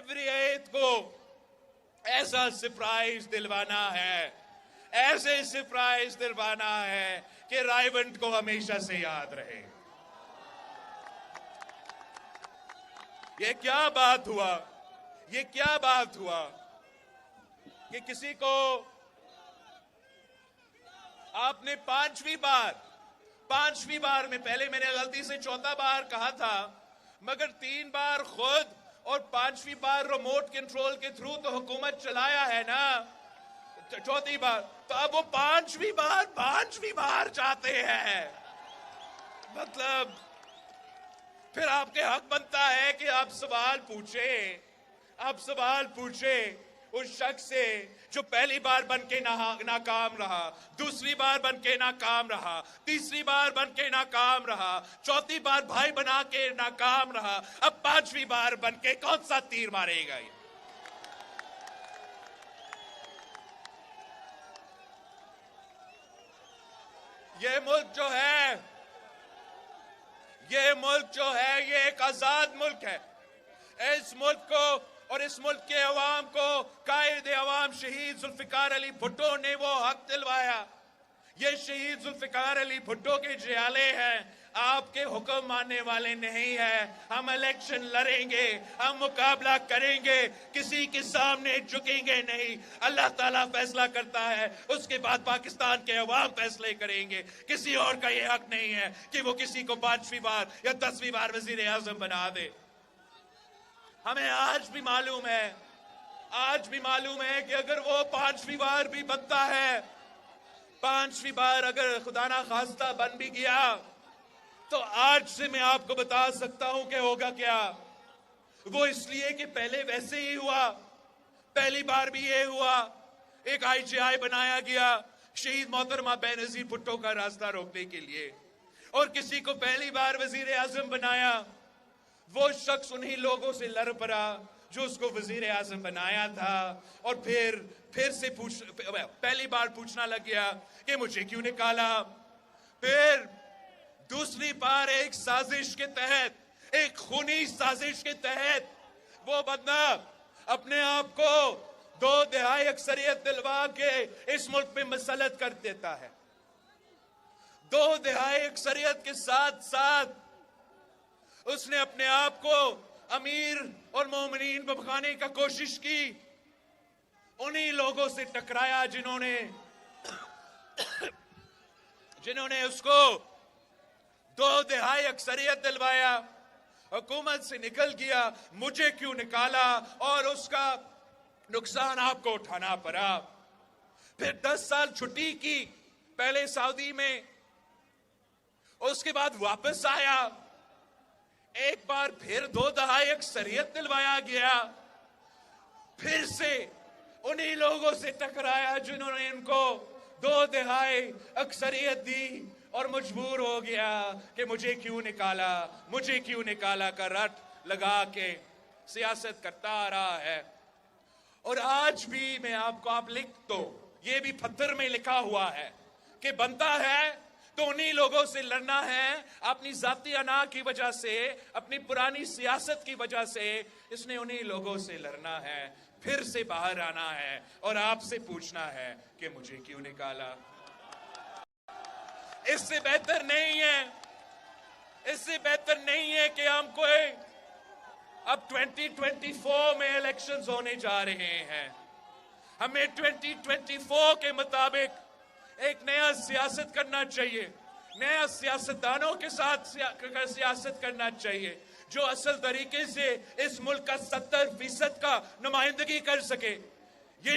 Every एथ को ऐसा सरप्राइज दिलवाना है, ऐसे सरप्राइज दिलवाना है कि रायवंत को हमेशा से याद रहे। ये क्या बात हुआ, ये क्या बात हुआ कि किसी को आपने पांचवी बार में, पहले मैंने गलती से चौथा बार कहा था, मगर 3 बार खुद और 5वीं बार रिमोट कंट्रोल के थ्रू तो हुकूमत चलाया है ना, चौथी बार, तो अब वो पांचवी बार चाहते हैं। मतलब फिर आपके हक बनता है कि आप सवाल पूछे उस शख्स से जो पहली बार बन के नाकाम रहा, दूसरी बार बन के नाकाम रहा, तीसरी बार बन के नाकाम रहा, चौथी बार भाई बना के नाकाम रहा, अब 5वीं बार बन के कौन सा तीर मारेगा? ये मुल्क जो है ये एक आजाद मुल्क है। इस मुल्क को और इस मुल्क के अवाम को कायद अवाम शहीद जुल्फिकार अली भुट्टो ने वो हक दिलवाया। ये शहीद जुल्फिकार अली भुट्टो के जियाले हैं, आपके हुक्म मानने वाले नहीं है। हम इलेक्शन लड़ेंगे, हम मुकाबला करेंगे, किसी के सामने झुकेंगे नहीं। अल्लाह ताला फैसला करता है, उसके बाद पाकिस्तान के अवाम फैसले करेंगे। किसी और का ये हक नहीं है कि वो किसी को 5वीं बार या 10वीं बार वजीर आजम बना दे। हमें आज भी मालूम है कि अगर वो 5वीं बार भी बनता है, 5वीं बार अगर खुदा ना खास्ता बन भी गया, तो आज से मैं आपको बता सकता हूं कि होगा क्या। वो इसलिए कि पहले वैसे ही हुआ, पहली बार भी ये हुआ, एक IGI बनाया गया शहीद मोहतरमा बेनजीर भुट्टो का रास्ता रोकने के लिए, और किसी को पहली बार वजीर आजम बनाया। वो शख्स उन्हीं लोगों से लड़ पड़ा जो उसको वजीर आजम बनाया था, और फिर से पहली बार पूछना लग गया कि मुझे क्यों निकाला। फिर दूसरी बार एक साजिश के तहत, एक खूनी साजिश के तहत वो बंदा अपने आप को 2 तिहाई अक्सरियत दिलवा के इस मुल्क में मसलत कर देता है। 2 तिहाई अक्सरियत के साथ साथ उसने अपने आप को अमीर और मोमिनीन बखाने का कोशिश की। उन्हीं लोगों से टकराया जिन्होंने उसको 2 तिहाई अक्सरियत दिलवाया, हुकूमत से निकल गया। मुझे क्यों निकाला, और उसका नुकसान आपको उठाना पड़ा। फिर 10 साल छुट्टी की, पहले सऊदी में, उसके बाद वापस आया, एक बार फिर 2 तिहाई अक्सरियत दिलवाया गया। फिर से उन्हीं लोगों से टकराया जिन्होंने इनको 2 तिहाई अक्सरियत दी, और मजबूर हो गया कि मुझे क्यों निकाला का रट लगा के सियासत करता आ रहा है। और आज भी मैं आपको, आप लिख दो, ये भी पत्थर में लिखा हुआ है कि बनता है तो उन्हीं लोगों से लड़ना है। अपनी जाती अना की वजह से, अपनी पुरानी सियासत की वजह से इसने उन्हीं लोगों से लड़ना है, फिर से बाहर आना है और आपसे पूछना है कि मुझे क्यों निकाला। इससे बेहतर नहीं है कि हम कोई, अब 2024 में इलेक्शंस होने जा रहे हैं, हमें 2024 के मुताबिक एक नया सियासत करना चाहिए, नया सियासतदानों के साथ सियासत करना चाहिए जो असल तरीके से इस मुल्क का 70% का नुमाइंदगी कर सके। ये